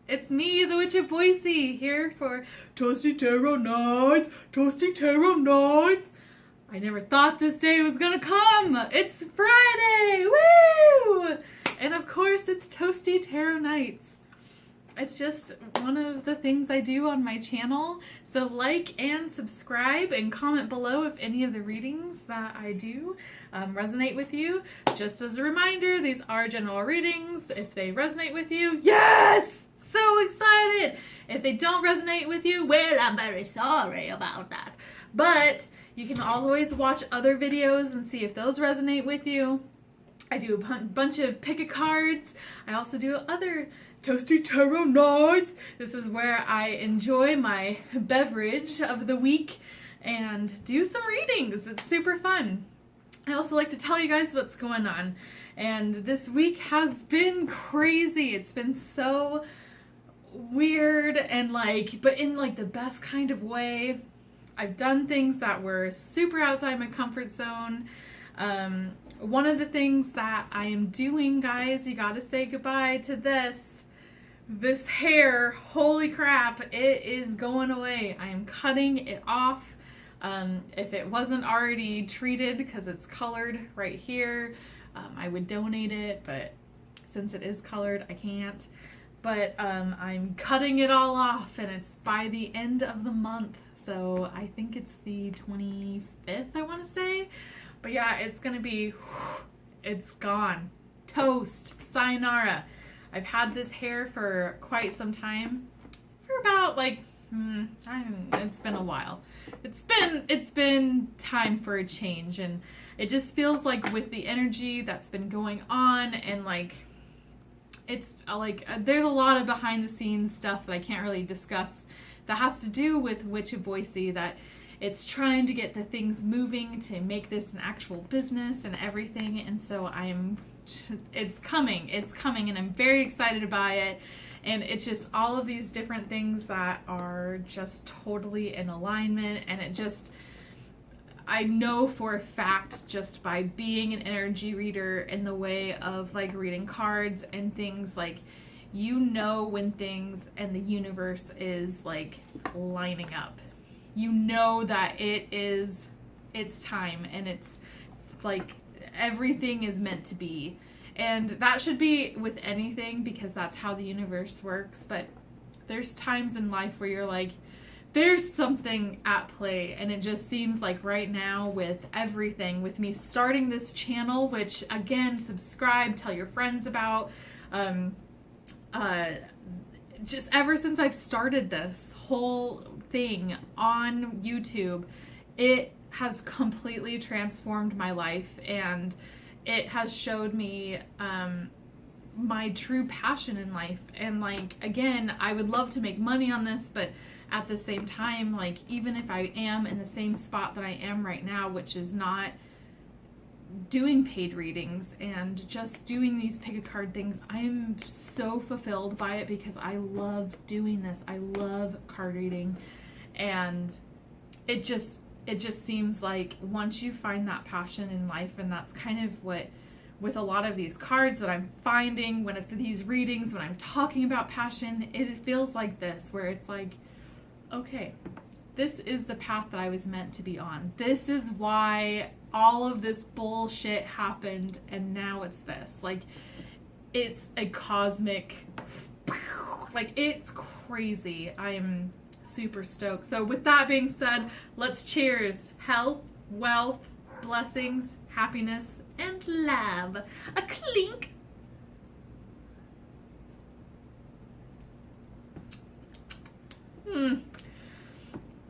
It's me, the Witch of Boise, here for Toasty Tarot Nights, Toasty Tarot Nights. I never thought this day was gonna come. It's Friday, woo! And of course, it's Toasty Tarot Nights. It's just one of the things I do on my channel. So like and subscribe and comment below if any of the readings that I do resonate with you. Just as a reminder, these are general readings. If they resonate with you, yes! So excited! If they don't resonate with you, well, I'm very sorry about that. But you can always watch other videos and see if those resonate with you. I do a bunch of pick-a-cards. I also do other Toasty Tarot Nights. This is where I enjoy my beverage of the week and do some readings. It's super fun. I also like to tell you guys what's going on. And this week has been crazy. It's been so weird and but in the best kind of way. I've done things that were super outside my comfort zone. One of the things that I am doing, guys, you gotta say goodbye to this hair. Holy crap, it is going away. I am cutting it off. If it wasn't already treated, because it's colored right here, I would donate it, but since it is colored, I can't. But I'm cutting it all off, and it's by the end of the month. So I think it's the 25th, I want to say. But yeah, it's gonna be, it's gone. Toast, sayonara. I've had this hair for quite some time. For about it's been a while. It's been time for a change, and it just feels like with the energy that's been going on, and it's there's a lot of behind the scenes stuff that I can't really discuss that has to do with Witch of Boise, that it's trying to get the things moving to make this an actual business and everything. And so it's coming, and I'm very excited about it. And it's just all of these different things that are just totally in alignment. And I know for a fact, just by being an energy reader in the way of reading cards and things, when things and the universe is lining up. You know that it's time, and it's everything is meant to be. And that should be with anything, because that's how the universe works. But there's times in life where you're there's something at play, and it just seems like right now with everything, with me starting this channel, which again, subscribe, tell your friends about, just ever since I've started this whole thing on YouTube, it has completely transformed my life, and it has showed me my true passion in life. And again, I would love to make money on this, but at the same time, even if I am in the same spot that I am right now, which is not doing paid readings and just doing these pick-a-card things, I am so fulfilled by it, because I love doing this. I love card reading, and it just seems like once you find that passion in life, and that's kind of what with a lot of these cards that I'm finding, when these readings, when I'm talking about passion, it feels like this, where it's okay, this is the path that I was meant to be on. This is why all of this bullshit happened, and now it's this. It's a cosmic, it's crazy. I am super stoked. So with that being said, let's cheers. Health, wealth, blessings, happiness, and love. A clink.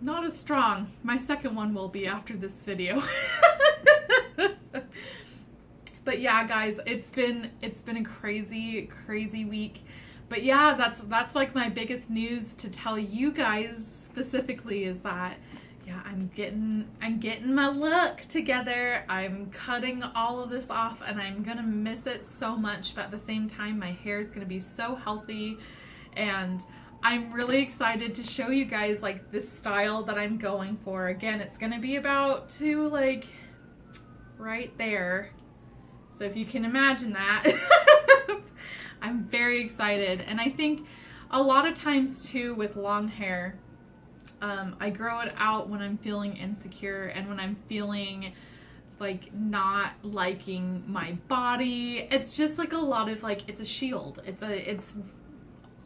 Not as strong. My second one will be after this video. But yeah, guys, it's been a crazy week. But yeah, that's my biggest news to tell you guys specifically, is that yeah, I'm getting my look together. I'm cutting all of this off, and I'm gonna miss it so much, but at the same time, my hair is gonna be so healthy, and I'm really excited to show you guys this style that I'm going for. Again, it's gonna be about right there. So if you can imagine that, I'm very excited. And I think a lot of times too with long hair, I grow it out when I'm feeling insecure and when I'm feeling like not liking my body. It's just like a lot of like, it's a shield. It's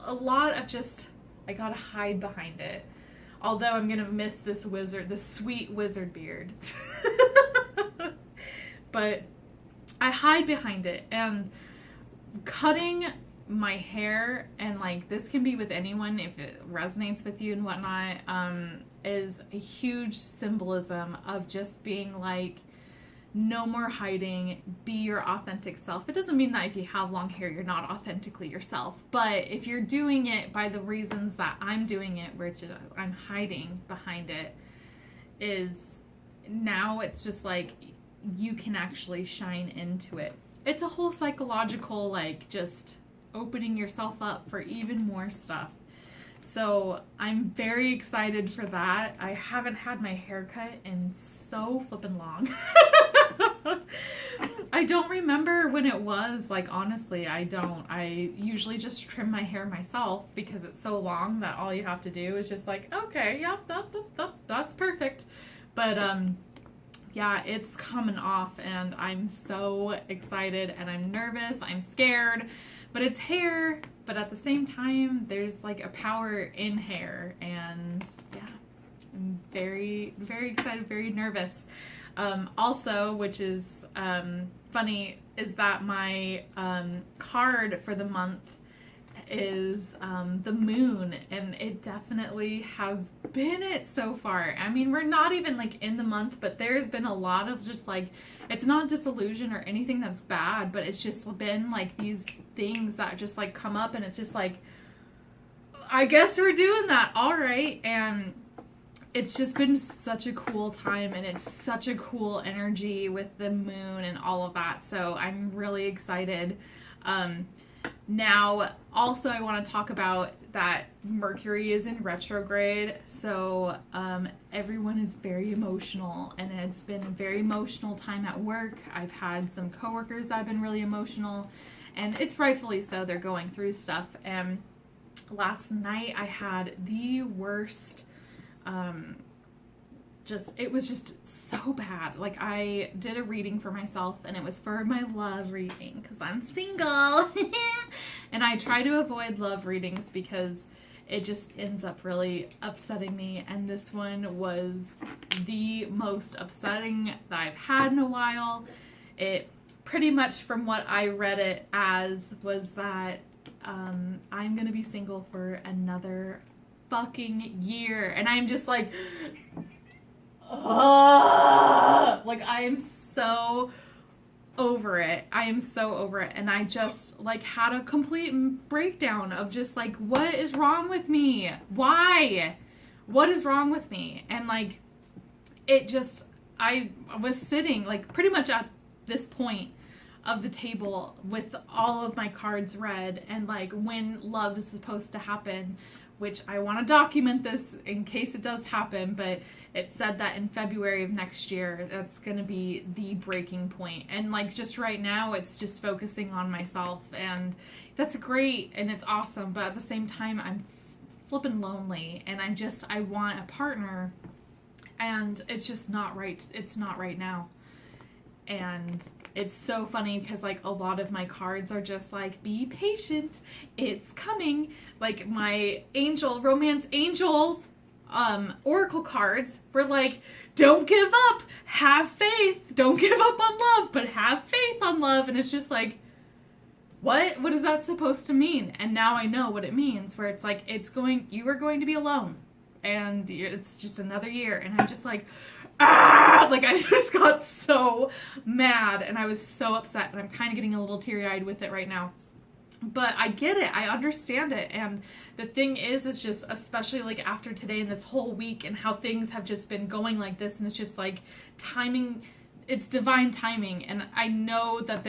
a lot of just, I gotta hide behind it. Although I'm gonna miss this sweet wizard beard. But I hide behind it, and cutting my hair, and like this can be with anyone if it resonates with you and whatnot, is a huge symbolism of just being like, no more hiding, be your authentic self. It doesn't mean that if you have long hair, you're not authentically yourself. But if you're doing it by the reasons that I'm doing it, which I'm hiding behind it, is now it's just like, you can actually shine into it. It's a whole psychological, like, just opening yourself up for even more stuff. So I'm very excited for that. I haven't had my hair cut in so flippin' long. I don't remember when it was, like, honestly, I don't. I usually just trim my hair myself because it's so long that all you have to do is just like, okay, yep, that's perfect. But, yeah, it's coming off and I'm so excited and I'm nervous, I'm scared, but it's hair, but at the same time, there's like a power in hair, and yeah, I'm very, very excited, very nervous. Also, which is funny, is that my card for the month is the moon, and it definitely has been it so far. I mean, we're not even like in the month, but there's been a lot of just like, it's not disillusion or anything that's bad, but it's just been like these things that just like come up, and it's just like, I guess we're doing that, all right. And it's just been such a cool time, and it's such a cool energy with the moon and all of that, so I'm really excited. Now, also, I want to talk about that Mercury is in retrograde, so everyone is very emotional, and it's been a very emotional time at work. I've had some coworkers that have been really emotional, and it's rightfully so. They're going through stuff, and last night I had the worst, it was just so bad. Like, I did a reading for myself, and it was for my love reading because I'm single. And I try to avoid love readings because it just ends up really upsetting me. And this one was the most upsetting that I've had in a while. It pretty much, from what I read it as, was that I'm going to be single for another fucking year. And I'm just like, like, I am so over it. I am so over it. And I just like had a complete breakdown of just like, what is wrong with me? Why? What is wrong with me? And like, it just, I was sitting like pretty much at this point of the table with all of my cards read, and like when love is supposed to happen, which I want to document this in case it does happen, but it said that in February of next year, that's going to be the breaking point. And like just right now, it's just focusing on myself, and that's great and it's awesome. But at the same time, I'm flipping lonely, and I want a partner, and it's just not right. It's not right now. And it's so funny because like a lot of my cards are just like, be patient, it's coming. Like my romance angels oracle cards were like, don't give up, have faith, don't give up on love, but have faith on love. And it's just like, what is that supposed to mean? And now I know what it means, where it's like, you are going to be alone, and it's just another year. And I'm just like, like I just got so mad, and I was so upset, and I'm kind of getting a little teary-eyed with it right now. But I get it. I understand it. And the thing is just, especially like after today and this whole week and how things have just been going like this, and it's just like timing, it's divine timing. And I know that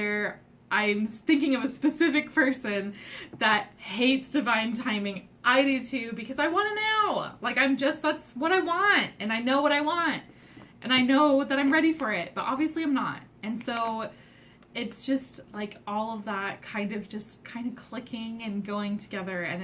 I'm thinking of a specific person that hates divine timing. I do too, because I want to now. Like that's what I want. And I know what I want. And I know that I'm ready for it, but obviously I'm not. And so it's just like all of that kind of clicking and going together, and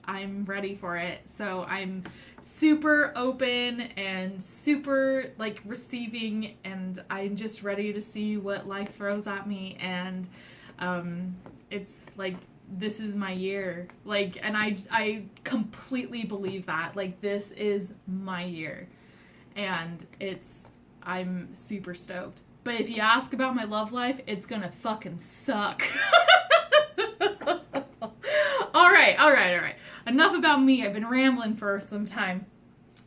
I'm ready for it. So I'm super open and super like receiving, and I'm just ready to see what life throws at me. And it's like, this is my year. Like, and I completely believe that. Like, this is my year. And I'm super stoked. But if you ask about my love life, it's gonna fucking suck. All right. Enough about me. I've been rambling for some time.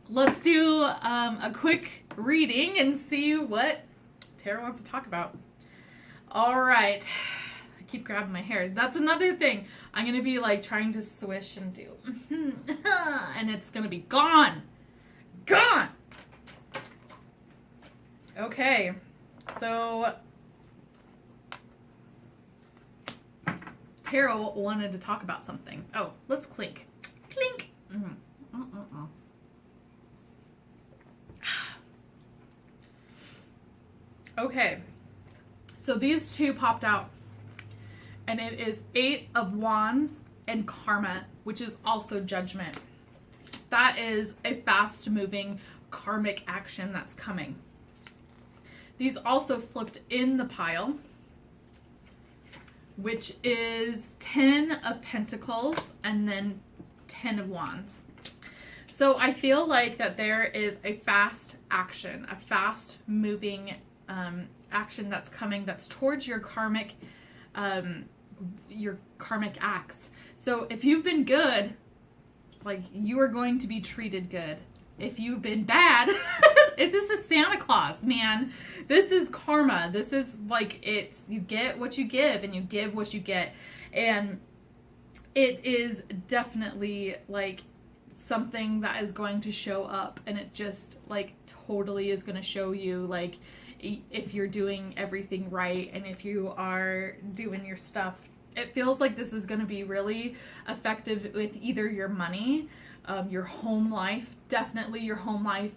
Let's do a quick reading and see what Tara wants to talk about. All right. I keep grabbing my hair. That's another thing. I'm going to be like trying to swish and do. And it's going to be gone. Gone. Okay. So Tara wanted to talk about something. Oh, let's clink. Clink. Okay. So these two popped out. And it is 8 of Wands and Karma, which is also Judgment. That is a fast-moving karmic action that's coming. These also flipped in the pile, which is 10 of Pentacles and then 10 of Wands. So I feel like that there is a fast action, a fast-moving action that's coming, that's towards your karmic acts. So if you've been good, like, you are going to be treated good. If you've been bad, if this is Santa Claus, man, this is karma. This is like, you get what you give and you give what you get. And it is definitely like something that is going to show up, and it just like totally is going to show you like if you're doing everything right and if you are doing your stuff. It feels like this is going to be really effective with either your money, your home life, definitely your home life,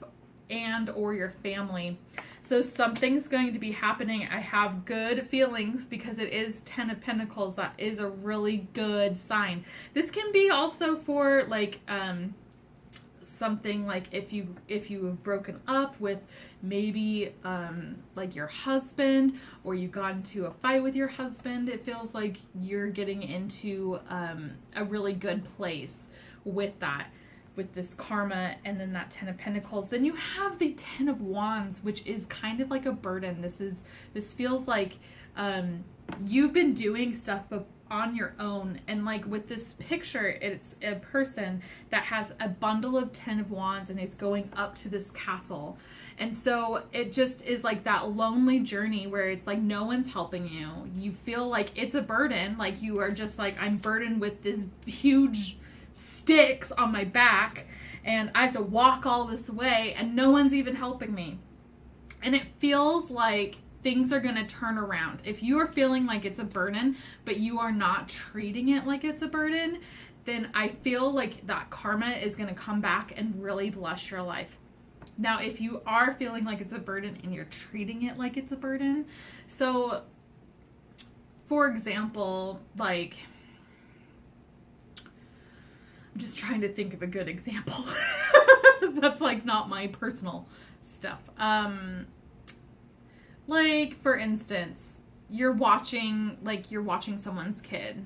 and or your family. So something's going to be happening. I have good feelings because it is 10 of Pentacles. That is a really good sign. This can be also for like something like if you have broken up with maybe like your husband, or you got into a fight with your husband. It feels like you're getting into a really good place with that, with this karma, and then that 10 of Pentacles. Then you have the 10 of Wands, which is kind of like a burden. This feels like you've been doing stuff on your own, and like with this picture, it's a person that has a bundle of 10 of Wands and is going up to this castle. And so it just is like that lonely journey where it's like no one's helping you. You feel like it's a burden, like you are just like, I'm burdened with this huge sticks on my back and I have to walk all this way and no one's even helping me. And it feels like things are going to turn around. If you are feeling like it's a burden, but you are not treating it like it's a burden, then I feel like that karma is going to come back and really bless your life. Now, if you are feeling like it's a burden and you're treating it like it's a burden, so for example, like, I'm just trying to think of a good example. That's like not my personal stuff. Like, for instance, you're watching someone's kid.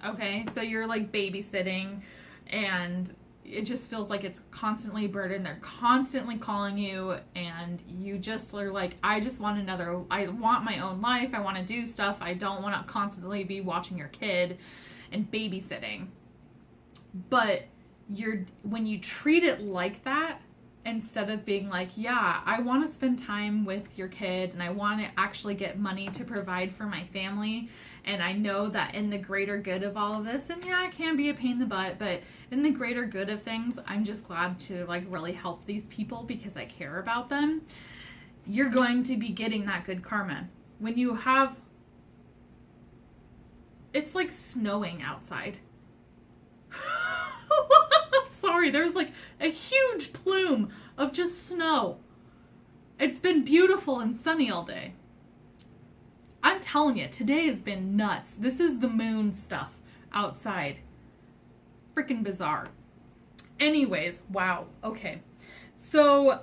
Okay? So you're like babysitting and it just feels like it's constantly a burden. They're constantly calling you and you just are like, I want my own life. I want to do stuff. I don't want to constantly be watching your kid and babysitting. But when you treat it like that, instead of being like, yeah, I want to spend time with your kid and I want to actually get money to provide for my family, and I know that in the greater good of all of this, and yeah, it can be a pain in the butt, but in the greater good of things, I'm just glad to like really help these people because I care about them. You're going to be getting that good karma. When you have, it's like snowing outside. Sorry, there's like a huge plume of just snow. It's been beautiful and sunny all day. telling you, today has been nuts. This is the moon stuff outside. Freaking bizarre. Anyways, wow. Okay. So,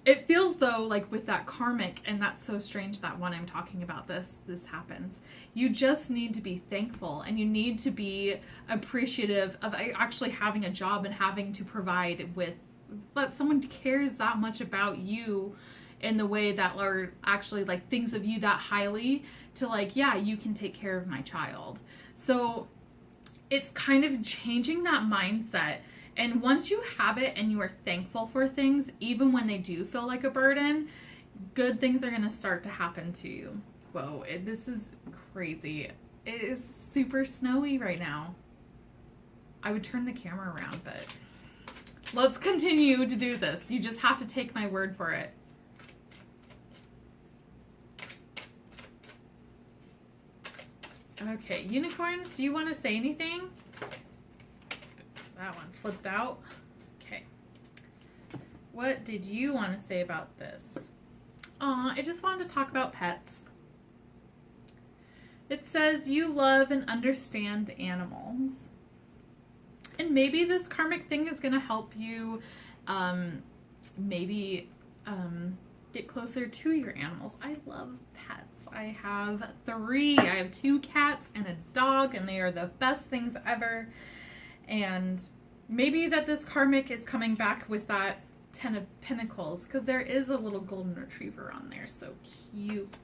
it feels though like with that karmic, and that's so strange that when I'm talking about this happens. You just need to be thankful, and you need to be appreciative of actually having a job and having to provide with that someone cares that much about you in the way that are actually like thinks of you that highly to like, yeah, you can take care of my child. So it's kind of changing that mindset. And once you have it and you are thankful for things, even when they do feel like a burden, good things are going to start to happen to you. Whoa, this is crazy. It is super snowy right now. I would turn the camera around, but let's continue to do this. You just have to take my word for it. Okay, unicorns, do you want to say anything? That one flipped out. Okay. What did you want to say about this? I just wanted to talk about pets. It says you love and understand animals. And maybe this karmic thing is going to help you get closer to your animals. I love pets. I have 3. I have 2 cats and a dog, and they are the best things ever. And maybe that this karmic is coming back with that 10 of Pentacles, because there is a little golden retriever on there. So cute.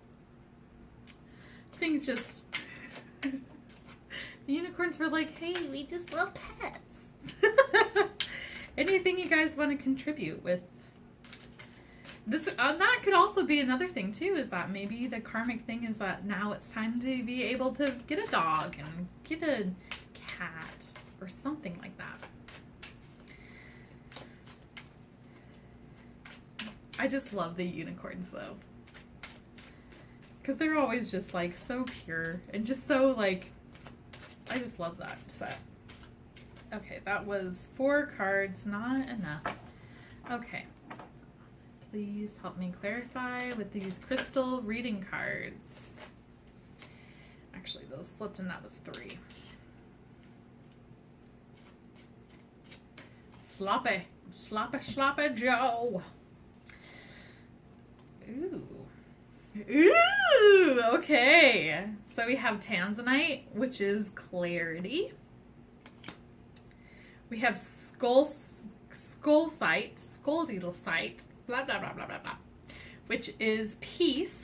Things just... the unicorns were like, hey, we just love pets. Anything you guys want to contribute with this? That could also be another thing too, is that maybe the karmic thing is that now it's time to be able to get a dog and get a cat or something like that. I just love the unicorns though, because they're always just like so pure and just so like, I just love that set. Okay, that was 4 cards, not enough. Okay, please help me clarify with these crystal reading cards. Actually, those flipped and that was 3. Sloppy, sloppy, sloppy Joe. Ooh, okay. So we have Tanzanite, which is clarity. We have Skullsite, blah, blah, blah, blah, blah, blah, which is peace.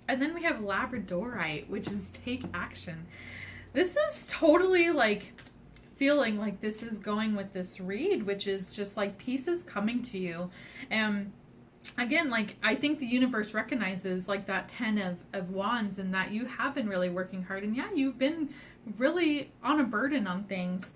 And then we have Labradorite, which is take action. This is totally like feeling like this is going with this read, which is just like peace is coming to you. And again, like I think the universe recognizes like that 10 of wands, and that you have been really working hard, and yeah, you've been really on a burden on things.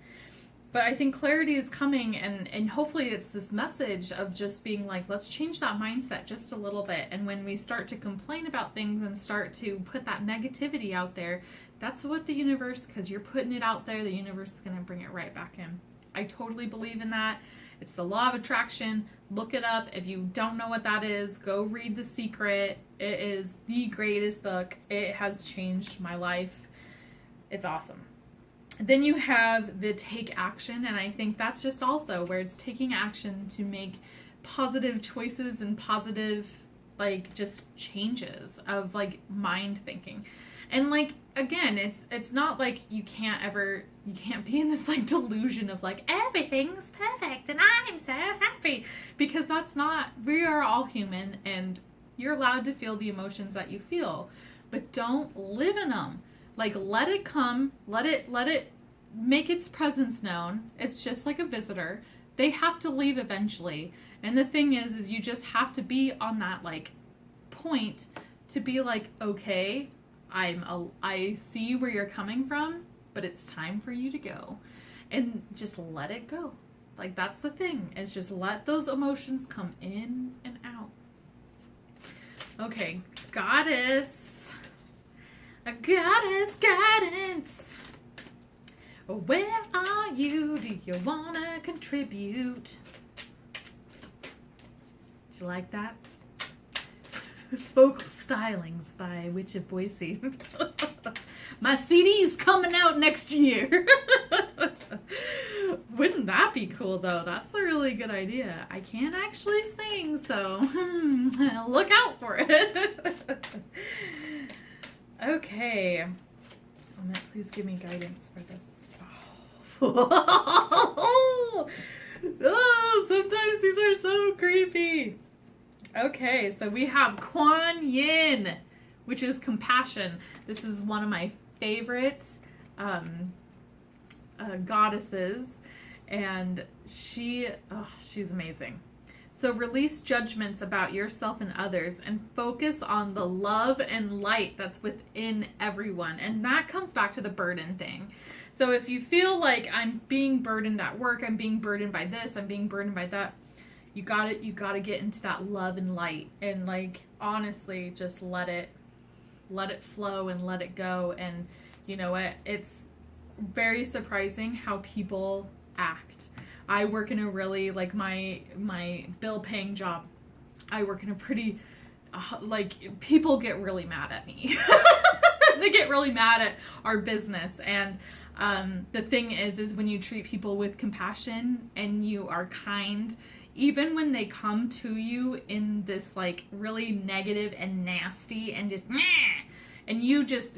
But I think clarity is coming, and hopefully it's this message of just being like, let's change that mindset just a little bit. And when we start to complain about things and start to put that negativity out there, that's what the universe, because you're putting it out there, the universe is going to bring it right back in. I totally believe in that. It's the law of attraction. Look it up. If you don't know what that is, go read The Secret. It is the greatest book. It has changed my life. It's awesome. Then you have the take action, and I think that's just also where it's taking action to make positive choices and positive, like, just changes of, like, mind thinking. And, like, again, it's not like you can't be in this, like, delusion of, like, everything's perfect and I'm so happy, because that's not, we are all human, and you're allowed to feel the emotions that you feel, but don't live in them. Like, let it come, let it make its presence known. It's just like a visitor. They have to leave eventually. And the thing is you just have to be on that, like, point to be like, okay, I see where you're coming from, but it's time for you to go. And just let it go. Like, that's the thing. It's just let those emotions come in and out. Okay, goddess. A goddess guidance. Where are you? Do you want to contribute? Did you like that? Vocal Stylings by Witch of Boise. My CD's coming out next year. Wouldn't that be cool, though? That's a really good idea. I can't actually sing, so look out for it. Okay. Please give me guidance for this. Oh, sometimes these are so creepy. Okay, so we have Kuan Yin, which is compassion. This is one of my favorite goddesses, and she's amazing. So release judgments about yourself and others and focus on the love and light that's within everyone. And that comes back to the burden thing. So if you feel like I'm being burdened at work, I'm being burdened by this, I'm being burdened by that, you gotta get into that love and light, and like honestly just let it flow and let it go. And you know what, it's very surprising how people act. I work in a really, like, my bill paying job, I work in a pretty people get really mad at me. They get really mad at our business. And the thing is when you treat people with compassion and you are kind, even when they come to you in this like really negative and nasty and just and you just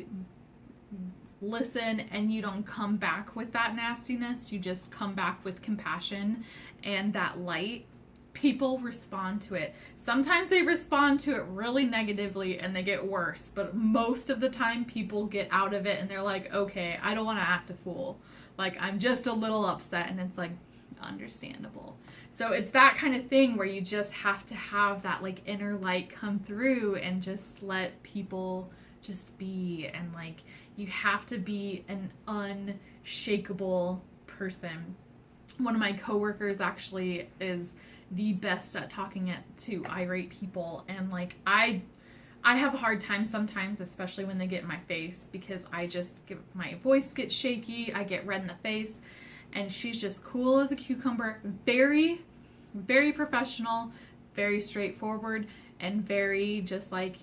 listen and you don't come back with that nastiness, you just come back with compassion and that light, people respond to it. Sometimes they respond to it really negatively and they get worse, but most of the time people get out of it and they're like, okay, I don't want to act a fool. Like, I'm just a little upset. And it's like, understandable. So it's that kind of thing where you just have to have that like inner light come through and just let people just be. And like, you have to be an unshakable person. One of my coworkers actually is the best at talking to irate people, and like I have a hard time sometimes, especially when they get in my face, because my voice gets shaky, I get red in the face, and she's just cool as a cucumber, very, very professional, very straightforward, and very just like,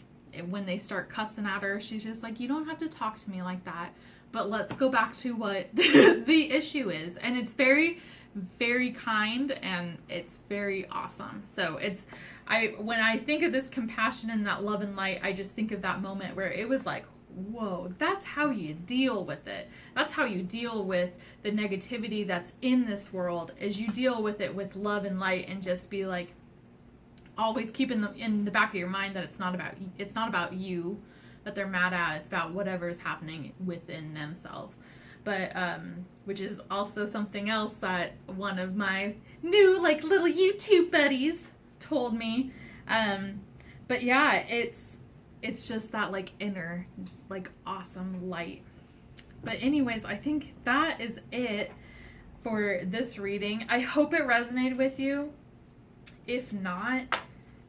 when they start cussing at her, she's just like, you don't have to talk to me like that, but let's go back to what the issue is. And it's very, very kind, and it's very awesome. So when I think of this compassion and that love and light, I just think of that moment where it was like, whoa, that's how you deal with it. That's how you deal with the negativity that's in this world, is you deal with it with love and light, and just be like, always keep in the back of your mind that it's not about you that they're mad at. It's about whatever's happening within themselves. But which is also something else that one of my new like little YouTube buddies told me. But yeah, it's just that like inner like awesome light. But anyways, I think that is it for this reading. I hope it resonated with you. If not,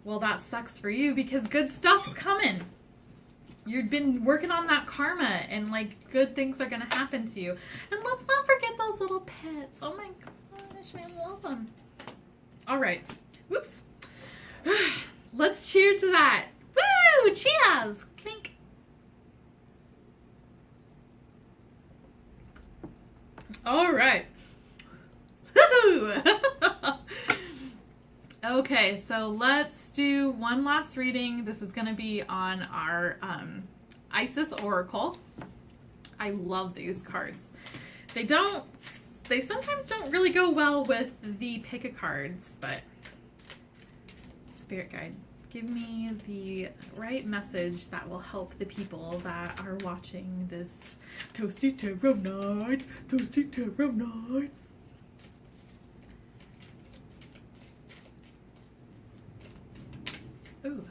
well, that sucks for you, because good stuff's coming. You've been working on that karma, and like good things are going to happen to you. And let's not forget those little pets. Oh my gosh, I love them. All right. Whoops. Let's cheers to that. Woo! Cheers! Clink. All right. Woo! Okay, so let's do one last reading. This is going to be on our Isis Oracle. I love these cards. They sometimes don't really go well with the pick a cards, but Spirit Guide, give me the right message that will help the people that are watching this Toasty Tarot Nights. Toasty Tarot Nights. Ooh.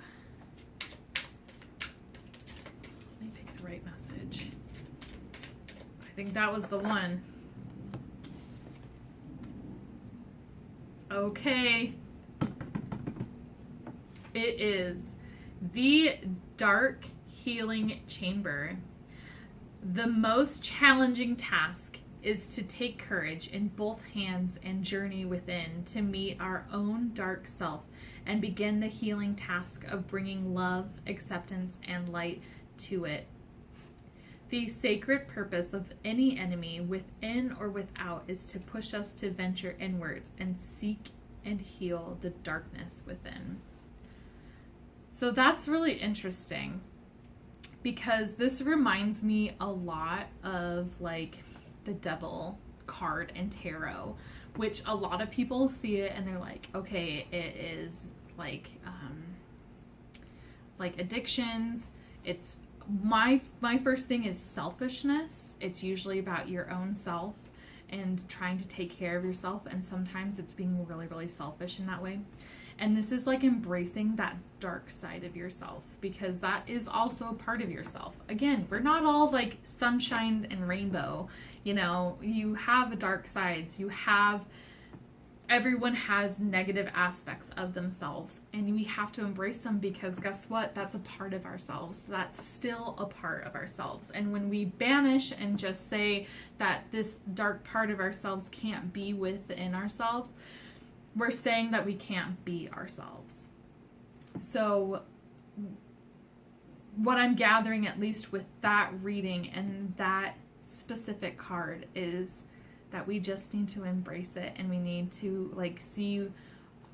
Let me pick the right message. I think that was the one. Okay. It is the Dark Healing Chamber. The most challenging task is to take courage in both hands and journey within to meet our own dark self and begin the healing task of bringing love, acceptance, and light to it. The sacred purpose of any enemy, within or without, is to push us to venture inwards and seek and heal the darkness within. So that's really interesting, because this reminds me a lot of like the devil card in tarot, which a lot of people see it and they're like, okay, it is like addictions. It's my first thing is selfishness. It's usually about your own self and trying to take care of yourself, and sometimes it's being really, really selfish in that way. And this is like embracing that dark side of yourself, because that is also part of yourself. Again, we're not all like sunshine and rainbow. You know, you have dark sides. Everyone has negative aspects of themselves, and we have to embrace them, because guess what? That's a part of ourselves. That's still a part of ourselves. And when we banish and just say that this dark part of ourselves can't be within ourselves, we're saying that we can't be ourselves. So what I'm gathering, at least with that reading and that specific card, is that we just need to embrace it, and we need to like see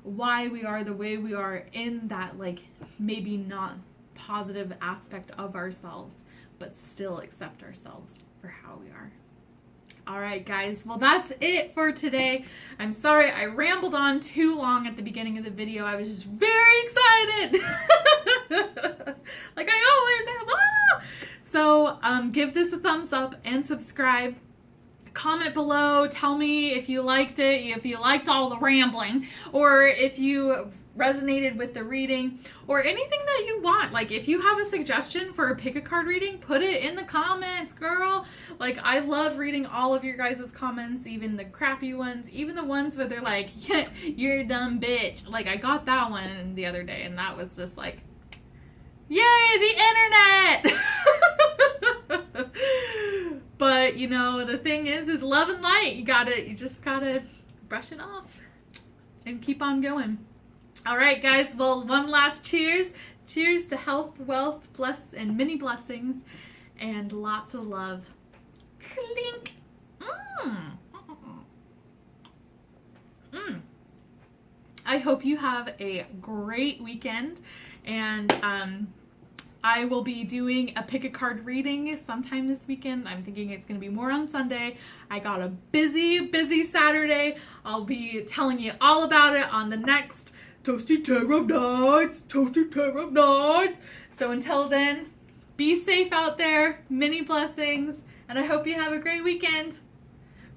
why we are the way we are in that like maybe not positive aspect of ourselves, but still accept ourselves for how we are. All right, guys. Well, that's it for today. I'm sorry I rambled on too long at the beginning of the video. I was just very excited. Like I always am. Ah! So give this a thumbs up and subscribe. Comment below. Tell me if you liked it, if you liked all the rambling, or if you resonated with the reading, or anything that you want. Like if you have a suggestion for a pick a card reading, put it in the comments, girl. Like I love reading all of your guys' comments, even the crappy ones, even the ones where they're like, yeah, you're a dumb bitch. Like I got that one the other day, and that was just like, yay, the internet. But you know, the thing is love and light. You just gotta brush it off and keep on going. All right, guys. Well, one last cheers. Cheers to health, wealth, and many blessings, and lots of love. Clink. I hope you have a great weekend, and I will be doing a pick a card reading sometime this weekend. I'm thinking it's going to be more on Sunday. I got a busy Saturday. I'll be telling you all about it on the next Toasty Tarot Nights. Toasty Tarot Nights. So until then, be safe out there. Many blessings. And I hope you have a great weekend.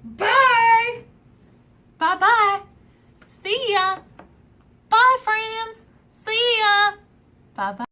Bye. Bye-bye. See ya. Bye, friends. See ya. Bye-bye.